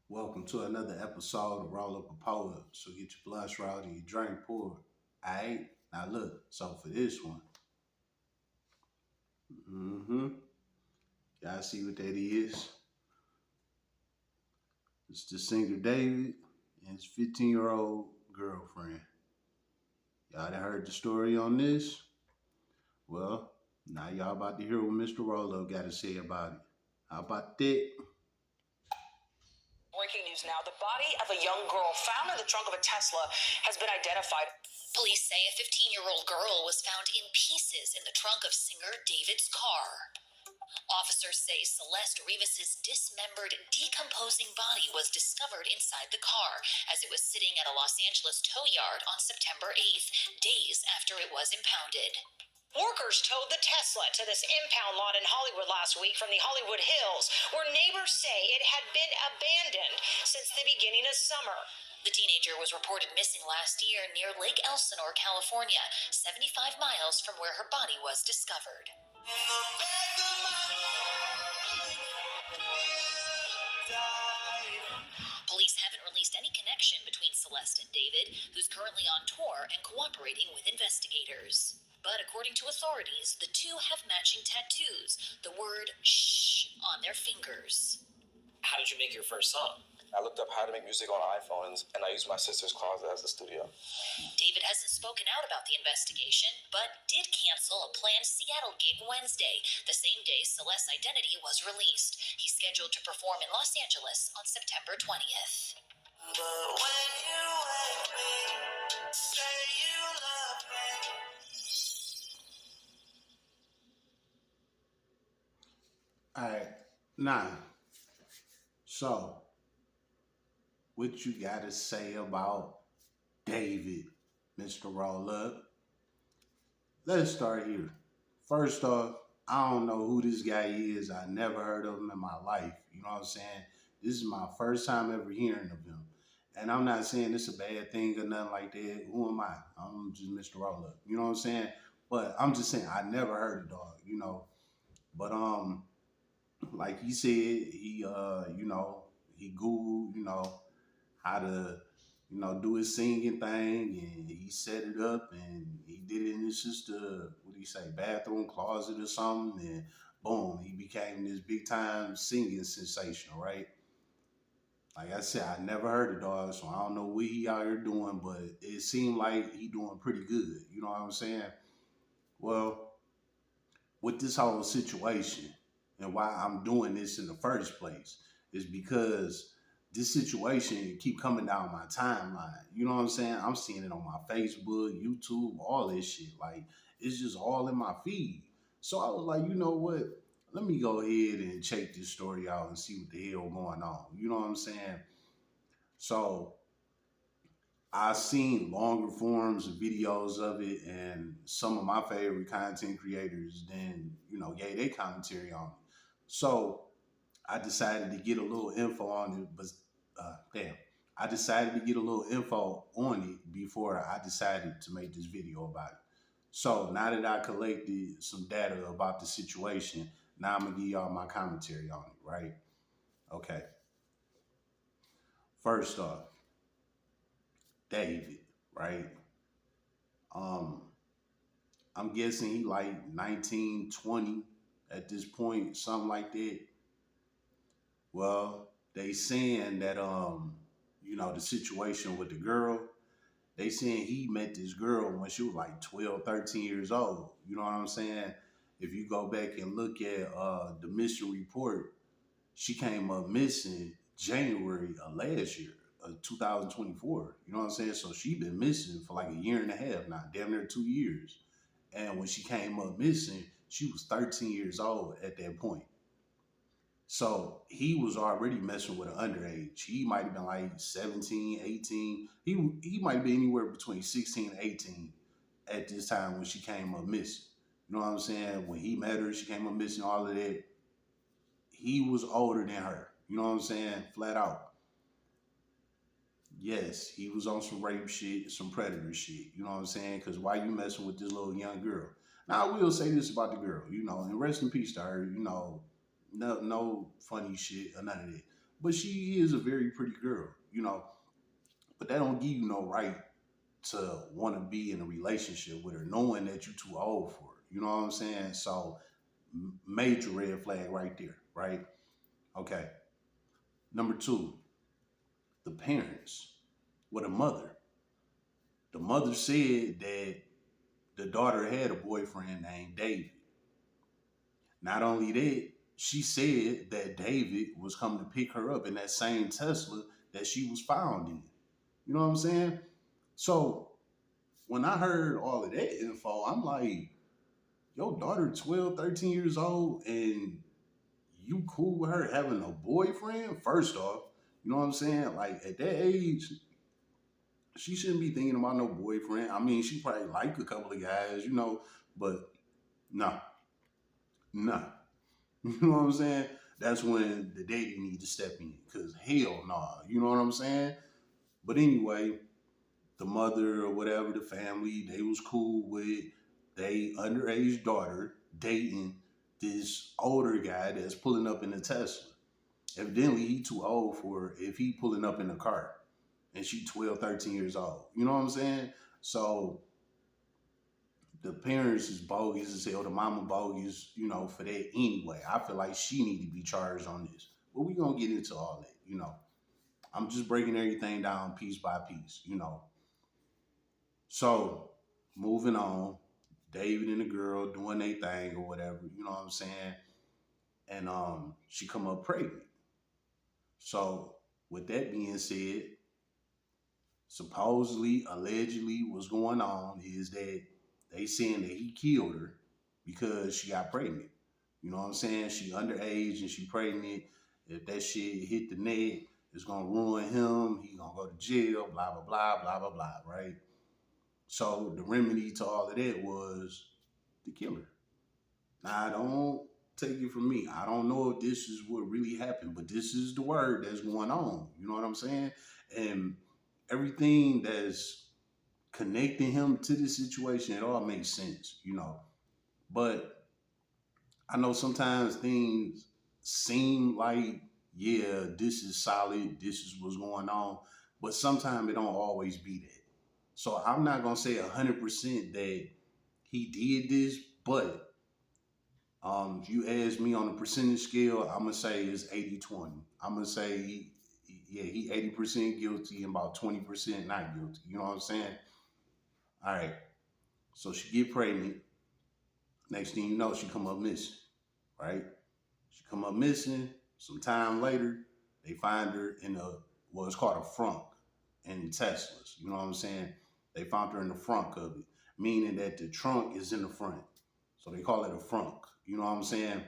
Welcome to another episode of Roll Up a Poet. So get your blush out and your drink poured. Alright? Now look, so for this one, mm-hmm, y'all see what that is? It's the singer David and his 15-year-old girlfriend. Y'all done heard the story on this? Well, now y'all about to hear what Mr. Rolo got to say about it. How about that? Breaking news now. The body of a young girl found in the trunk of a Tesla has been identified. Police say a 15-year-old girl was found in pieces in the trunk of singer David's car. Officers say Celeste Rivas's dismembered, decomposing body was discovered inside the car as it was sitting at a Los Angeles tow yard on September 8th, days after it was impounded. Workers towed the Tesla to this impound lot in Hollywood last week from the Hollywood Hills, where neighbors say it had been abandoned since the beginning of summer. The teenager was reported missing last year near Lake Elsinore, California, 75 miles from where her body was discovered. Police haven't released any connection between Celeste and David, who's currently on tour and cooperating with investigators. But according to authorities, the two have matching tattoos, the word shh on their fingers. How did you make your first song? I looked up how to make music on iPhones, and I used my sister's closet as a studio. David hasn't spoken out about the investigation, but did cancel a planned Seattle gig Wednesday, the same day Celeste's identity was released. He's scheduled to perform in Los Angeles on September 20th. But when you wake me, say you love me. Alright, now, so what you gotta say about David, Mr. Roll Up? Let's start here. First off, I don't know who this guy is. I never heard of him in my life. You know what I'm saying? This is my first time ever hearing of him. And I'm not saying it's a bad thing or nothing like that. Who am I? I'm just Mr. Roll Up. You know what I'm saying? But I'm just saying I never heard of dog, you know. But like he said, he Googled, how to, do his singing thing, and he set it up, and he did it in his sister, what do you say, bathroom closet or something, and boom, he became this big time singing sensation, right? Like I said, I never heard of dog, so I don't know what he out here doing, but it seemed like he doing pretty good. You know what I'm saying? Well, with this whole situation and why I'm doing this in the first place is because this situation keep coming down my timeline. You know what I'm saying? I'm seeing it on my Facebook, YouTube, all this shit. Like, it's just all in my feed. So I was like, you know what? Let me go ahead and check this story out and see what the hell going on. You know what I'm saying? So I've seen longer forms of videos of it, and some of my favorite content creators then, gave their commentary on it. So I decided to get a little info on it, but I decided to get a little info on it before I decided to make this video about it. So now that I collected some data about the situation, now I'm gonna give y'all my commentary on it, right? Okay. First off, David, right? Um, I'm guessing he like 19, 20 at this point, something like that. Well, they saying that the situation with the girl, they saying he met this girl when she was like 12, 13 years old. You know what I'm saying? If you go back and look at the mission report, she came up missing January of last year, 2024. You know what I'm saying? So she been missing for like a year and a half now, damn near 2 years. And when she came up missing, she was 13 years old at that point. So he was already messing with an underage. He might have been like 17, 18. He might be anywhere between 16 and 18 at this time when she came up missing. You know what I'm saying? When he met her, she came up missing, all of that. He was older than her. You know what I'm saying? Flat out. Yes, he was on some rape shit, some predator shit. You know what I'm saying? Because why you messing with this little young girl? Now, I will say this about the girl, and rest in peace to her, no funny shit or none of that. but she is a very pretty girl, you know. But that don't give you no right to want to be in a relationship with her, knowing that you're too old for her. You know what I'm saying? So major red flag right there, right? Okay. Number two, the parents with a mother. The mother said that the daughter had a boyfriend named David. Not only that, she said that David was coming to pick her up in that same Tesla that she was found in. You know what I'm saying? So when I heard all of that info, I'm like, your daughter 12, 13 years old, and you cool with her having a boyfriend? First off, you know what I'm saying? Like at that age, she shouldn't be thinking about no boyfriend. I mean, she probably like a couple of guys, you know, but nah, nah. You know what I'm saying? That's when the dating need to step in. Cause hell nah. You know what I'm saying? But anyway, the mother or whatever, the family, they was cool with they underage daughter dating this older guy that's pulling up in a Tesla. Evidently, he too old for her if he pulling up in a car and she 12, 13 years old. You know what I'm saying? So the parents is bogus as hell. The mama bogus, you know, for that anyway. I feel like she need to be charged on this. But we gonna get into all that, you know. I'm just breaking everything down piece by piece, you know. So moving on, David and the girl doing their thing or whatever, you know what I'm saying? And she come up pregnant. So with that being said, supposedly, allegedly, what's going on is that they saying that he killed her because she got pregnant. You know what I'm saying? She underage and she pregnant. If that shit hit the net, it's gonna ruin him. He gonna go to jail. Blah blah blah blah blah blah. Right. So the remedy to all of that was to kill her. Now, don't take it from me. I don't know if this is what really happened, but this is the word that's going on. You know what I'm saying? And everything that's connecting him to this situation, it all makes sense, you know. But I know sometimes things seem like, yeah, this is solid, this is what's going on, but sometimes it don't always be that. So I'm not gonna say 100% that he did this, but if you ask me on a percentage scale, I'm gonna say it's 80-20. I'm gonna say he 80% guilty and about 20% not guilty. You know what I'm saying? All right. So she get pregnant. Next thing you know, she come up missing. Right? She come up missing. Some time later, they find her in what's called a frunk in Teslas. You know what I'm saying? They found her in the front of it, meaning that the trunk is in the front. So they call it a frunk. You know what I'm saying?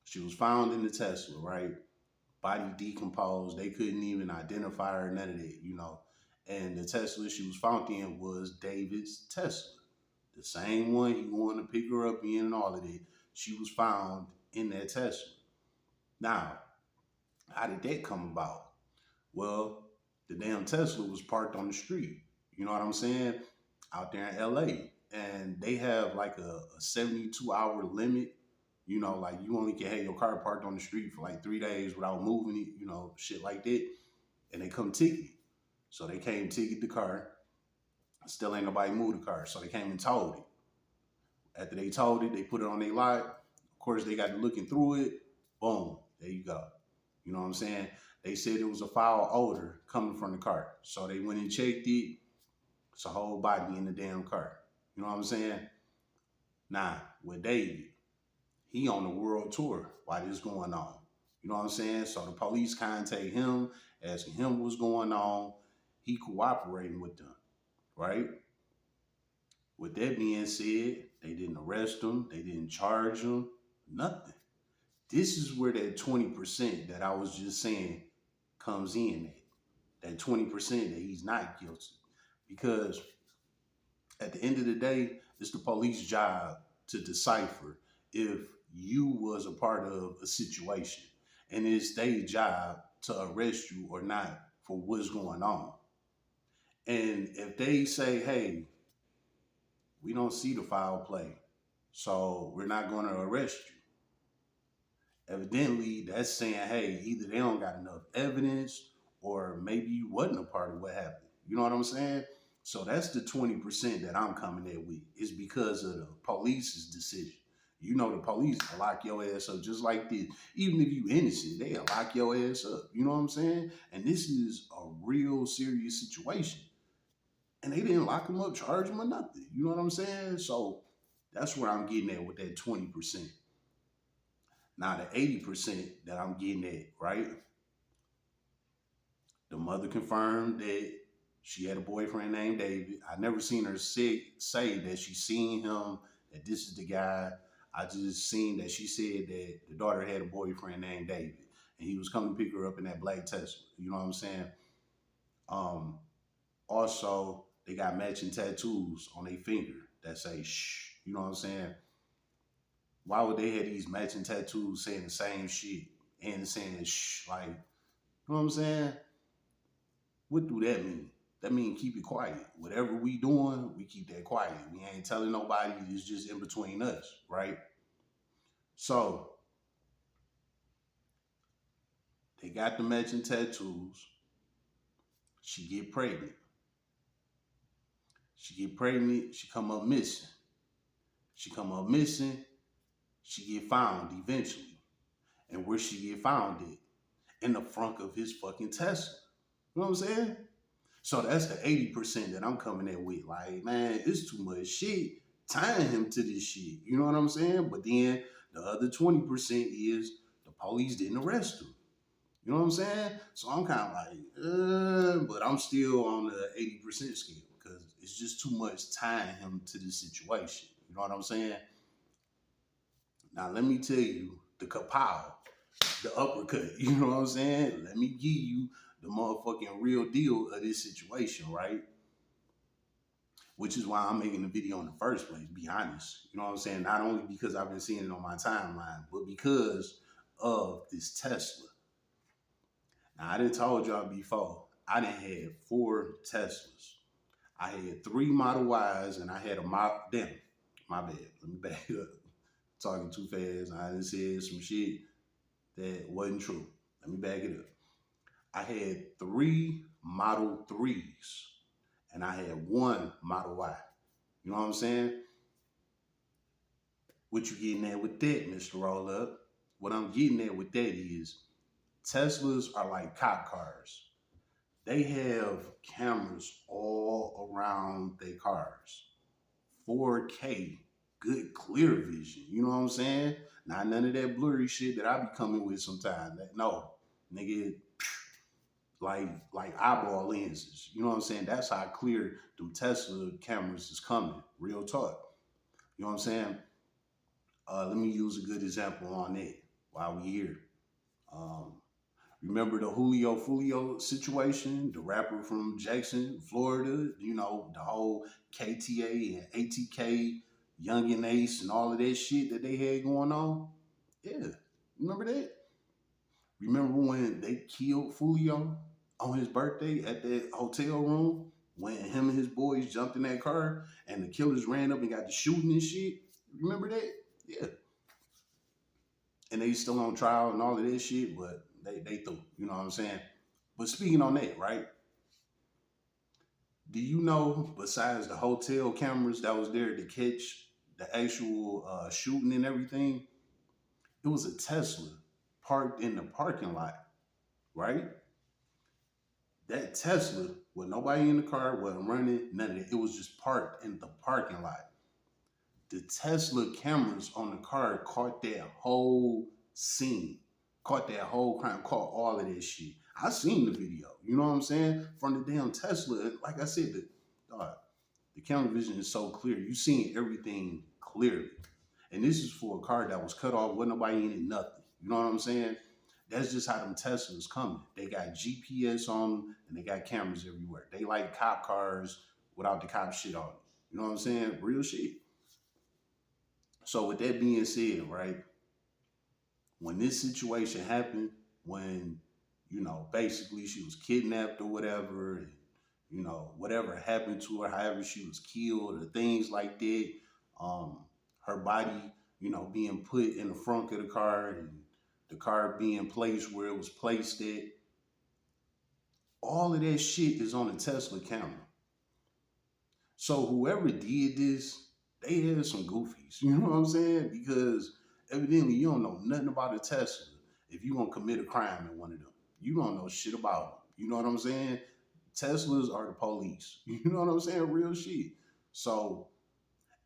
She was found in the Tesla, right? Body decomposed. They couldn't even identify her, none of that, you know. And the Tesla she was found in was David's Tesla. The same one he wanted to pick her up in and all of that. She was found in that Tesla. Now, how did that come about? Well, the damn Tesla was parked on the street. You know what I'm saying? Out there in LA. And they have like a 72-hour limit. You know, like you only can have your car parked on the street for like 3 days without moving it, you know, shit like that. And they come ticket. So they came ticket the car. Still ain't nobody moved the car. So they came and towed it. After they towed it, they put it on their lot. Of course, they got to looking through it. Boom, there you go. You know what I'm saying? They said it was a foul odor coming from the car. So they went and checked it. It's a whole body in the damn car. You know what I'm saying? Nah, with David, he on the world tour while this going on. You know what I'm saying? So the police contact him, asking him what's going on. He cooperating with them, right? With that being said, they didn't arrest him. They didn't charge him. Nothing. This is where that 20% that I was just saying comes in at. That 20% that he's not guilty. Because at the end of the day, it's the police job to decipher if you was a part of a situation. And it's their job to arrest you or not for what's going on. And if they say, hey, we don't see the foul play, so we're not going to arrest you. Evidently, that's saying, hey, either they don't got enough evidence or maybe you wasn't a part of what happened. You know what I'm saying? So that's the 20% that I'm coming in with. It's because of the police's decision. You know, the police will lock your ass up just like this. Even if you innocent, they'll lock your ass up. You know what I'm saying? And this is a real serious situation. And they didn't lock him up, charge him or nothing. You know what I'm saying? So that's where I'm getting at with that 20%. Now the 80% that I'm getting at, right? The mother confirmed that she had a boyfriend named David. I never seen her say that she seen him, that this is the guy. I just seen that she said that the daughter had a boyfriend named David. And he was coming to pick her up in that black Tesla. You know what I'm saying? Um, Also, they got matching tattoos on their finger that say shh. You know what I'm saying? Why would they have these matching tattoos saying the same shit and saying shh? Like, you know what I'm saying? What do that mean? That mean keep it quiet. Whatever we doing, we keep that quiet. We ain't telling nobody. It's just in between us, right? So they got the matching tattoos. She get pregnant. She get pregnant. She come up missing. She come up missing. She get found eventually. And where she get found at? In the front of his fucking Tesla. You know what I'm saying? So that's the 80% that I'm coming in with. Like, man, it's too much shit tying him to this shit. You know what I'm saying? But then the other 20% is the police didn't arrest him. You know what I'm saying? So I'm kind of like, but I'm still on the 80% scale because it's just too much tying him to this situation. You know what I'm saying? Now, let me tell you the kapow, the uppercut. You know what I'm saying? Let me give you the motherfucking real deal of this situation, right? Which is why I'm making the video in the first place, be honest. You know what I'm saying? Not only because I've been seeing it on my timeline, but because of this Tesla. Now, I done told y'all before, I done had 4 Teslas. I had 3 Model Ys and I had a Model, damn, my bad. Let me back it up. Talking too fast. I done said some shit that wasn't true. Let me back it up. I had 3 Model 3s and I had 1 Model Y. You know what I'm saying? What you getting at with that, Mr. Roll Up? What I'm getting at with that is Teslas are like cop cars. They have cameras all around their cars. 4K, good clear vision. You know what I'm saying? Not none of that blurry shit that I be coming with sometimes. No, nigga, like eyeball lenses. You know what I'm saying? That's how clear them Tesla cameras is coming. Real talk. You know what I'm saying? Let me use a good example on that while we here. Remember the Julio Fulio situation, the rapper from Jackson, Florida, you know, the whole KTA and ATK, Young and Ace and all of that shit that they had going on? Yeah. Remember that? Remember when they killed Fulio on his birthday at that hotel room? When him and his boys jumped in that car and the killers ran up and got to shooting and shit? Remember that? Yeah. And they still on trial and all of this shit, but they threw, you know what I'm saying? But speaking on that, right? Do you know, besides the hotel cameras that was there to catch the actual shooting and everything, it was a Tesla parked in the parking lot, right? That Tesla, with nobody in the car, wasn't running, none of it. It was just parked in the parking lot. The Tesla cameras on the car caught that whole scene, caught that whole crime, caught all of this shit. I seen the video, you know what I'm saying? From the damn Tesla, like I said, the camera vision is so clear. You seen everything clearly. And this is for a car that was cut off, wasn't nobody in it, nothing. You know what I'm saying? That's just how them Teslas coming. They got GPS on them and they got cameras everywhere. They like cop cars without the cop shit on it. You know what I'm saying? Real shit. So with that being said, right, when this situation happened, when, you know, basically she was kidnapped or whatever, and, you know, whatever happened to her, however she was killed or things like that, her body, you know, being put in the front of the car and the car being placed where it was placed at. All of that shit is on the Tesla camera. So whoever did this, they had some goofies. You know what I'm saying? Because evidently you don't know nothing about a Tesla if you gonna commit a crime in one of them. You don't know shit about them. You know what I'm saying? Teslas are the police. You know what I'm saying? Real shit. So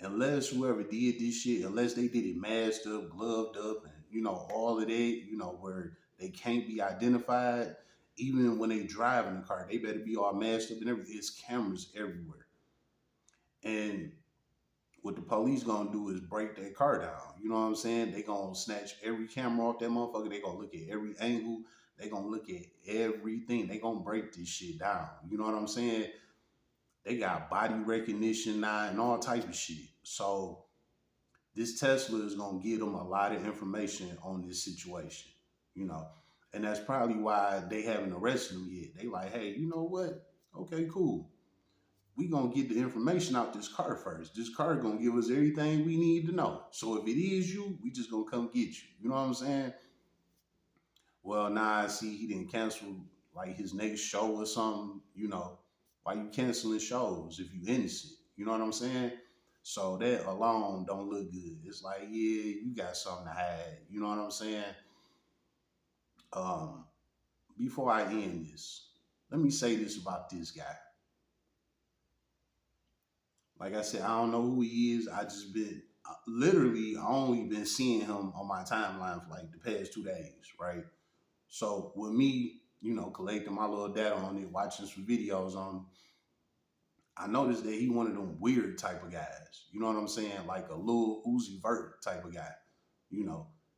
unless whoever did this shit, unless they did it masked up, gloved up, and all of that, where they can't be identified, even when they drive in the car, they better be all masked up and everything. It's cameras everywhere. And what the police gonna do is break that car down. You know what I'm saying? They gonna snatch every camera off that motherfucker. They gonna look at every angle. They gonna look at everything. They gonna break this shit down. You know what I'm saying? They got body recognition now and all type of shit. So this Tesla is gonna give them a lot of information on this situation. And that's probably why they haven't arrested him yet. They like, hey, you know what? Okay, cool. We gonna get the information out this car first. This car gonna give us everything we need to know. So if it is you, we just gonna come get you. You know what I'm saying? Well, now I see he didn't cancel like his next show or something. Why you canceling shows if you innocent? You know what I'm saying? So that alone don't look good. It's like, yeah, you got something to hide. You know what I'm saying? Before I end this, let me say this about this guy. Like I said, I don't know who he is. I just been I only been seeing him on my timeline for like the past 2 days, right? So with me, collecting my little data on it, watching some videos on him, I noticed that he one of them weird type of guys. You know what I'm saying? Like a little Uzi Vert type of guy.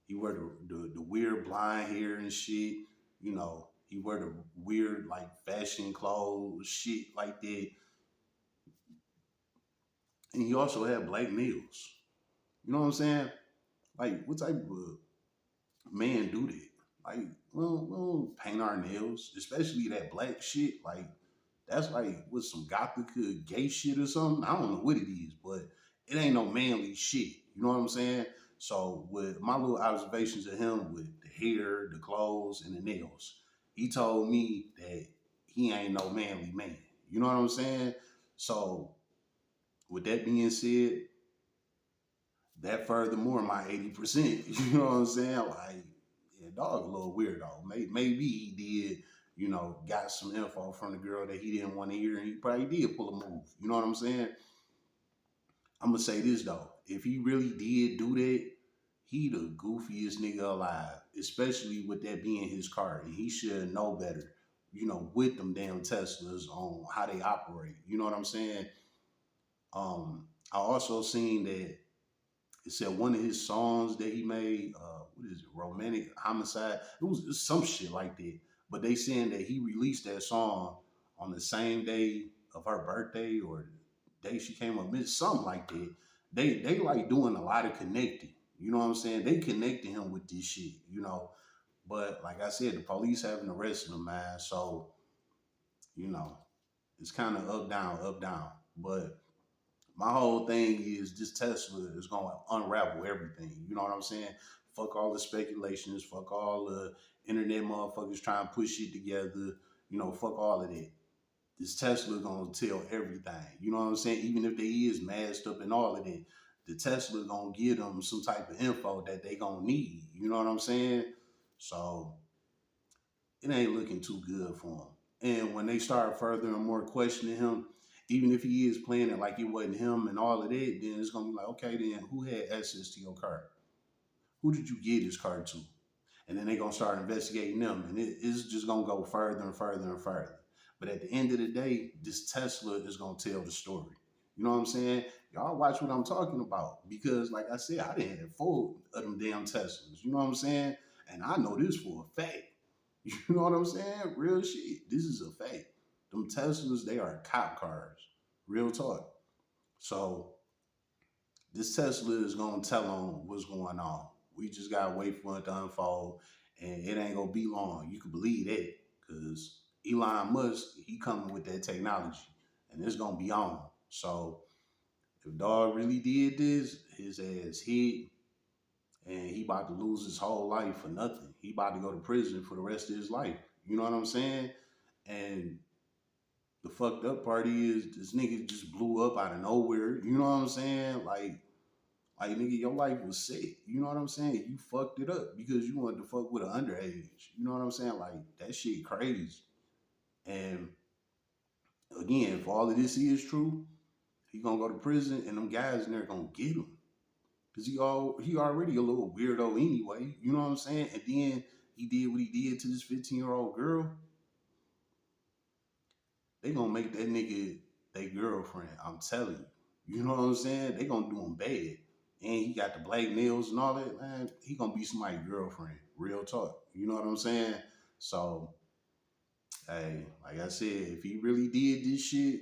He wear the weird blind hair and shit. He wear the weird like fashion clothes, shit like that. And he also had black nails. You know what I'm saying? Like, what type of man do that? Like, we don't paint our nails, especially that black shit. Like, that's like with some gothica gay shit or something. I don't know what it is, but it ain't no manly shit. You know what I'm saying? So with my little observations of him with the hair, the clothes, and the nails, he told me that he ain't no manly man. You know what I'm saying? So with that being said, that furthermore my 80%. You know what I'm saying? Like, yeah, dog a little weirdo. Maybe he did, got some info from the girl that he didn't want to hear, and he probably did pull a move. You know what I'm saying? I'm gonna say this though. If he really did do that, he the goofiest nigga alive, especially with that being his car. And he should know better, with them damn Teslas on how they operate. You know what I'm saying? I also seen that it said one of his songs that he made, what is it, Romantic Homicide? It was some shit like that. But they saying that he released that song on the same day of her birthday or the day she came up, something like that. They like doing a lot of connecting. You know what I'm saying? They connected him with this shit, But like I said, the police haven't arrested him, man. So, it's kind of up, down, up, down. But my whole thing is this Tesla is going to unravel everything. You know what I'm saying? Fuck all the speculations. Fuck all the internet motherfuckers trying to push shit together. Fuck all of that. This Tesla going to tell everything. You know what I'm saying? Even if they is masked up and all of that, the Tesla going to give them some type of info that they going to need. You know what I'm saying? So it ain't looking too good for him. And when they start further and more questioning him, even if he is playing it like it wasn't him and all of that, then it's going to be like, okay, then who had access to your car? Who did you give this car to? And then they're going to start investigating them. And it's just going to go further and further and further. But at the end of the day, this Tesla is going to tell the story. You know what I'm saying? Y'all watch what I'm talking about. Because like I said, I didn't have 4 of them damn Teslas. You know what I'm saying? And I know this for a fact. You know what I'm saying? Real shit. This is a fact. Them Teslas, they are cop cars. Real talk. So this Tesla is going to tell them what's going on. We just got to wait for it to unfold. And it ain't going to be long. You can believe that. Because Elon Musk, he coming with that technology. And it's going to be on. So if dog really did this, his ass hit. And he about to lose his whole life for nothing. he about to go to prison for the rest of his life. You know what I'm saying? And the fucked up part is this nigga just blew up out of nowhere. You know what I'm saying? Like nigga, your life was set. You know what I'm saying? You fucked it up because you wanted to fuck with an underage. You know what I'm saying? Like that shit crazy. And again, if all of this is true, he gonna go to prison and them guys in there gonna get him. Cause he already a little weirdo anyway. You know what I'm saying? And then he did what he did to this 15-year-old girl. They gonna make that nigga their girlfriend. I'm telling you. You know what I'm saying? They gonna do him bad. And he got the black nails and all that, man. He gonna be somebody's girlfriend. Real talk. You know what I'm saying? So, hey, like I said, if he really did this shit,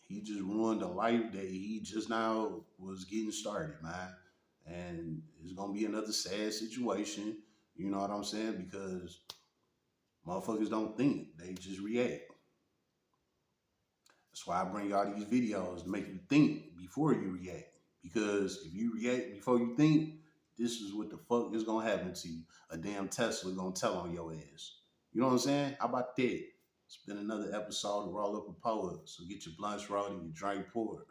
he just ruined a life that he just now was getting started, man. And it's gonna be another sad situation. You know what I'm saying? Because motherfuckers don't think, they just react. That's why I bring y'all these videos to make you think before you react. Because if you react before you think, this is what the fuck is gonna happen to you. A damn Tesla gonna tell on your ass. You know what I'm saying? How about that? It's been another episode of Roll Up a Poet. So get your blunts rolled and your drink poured.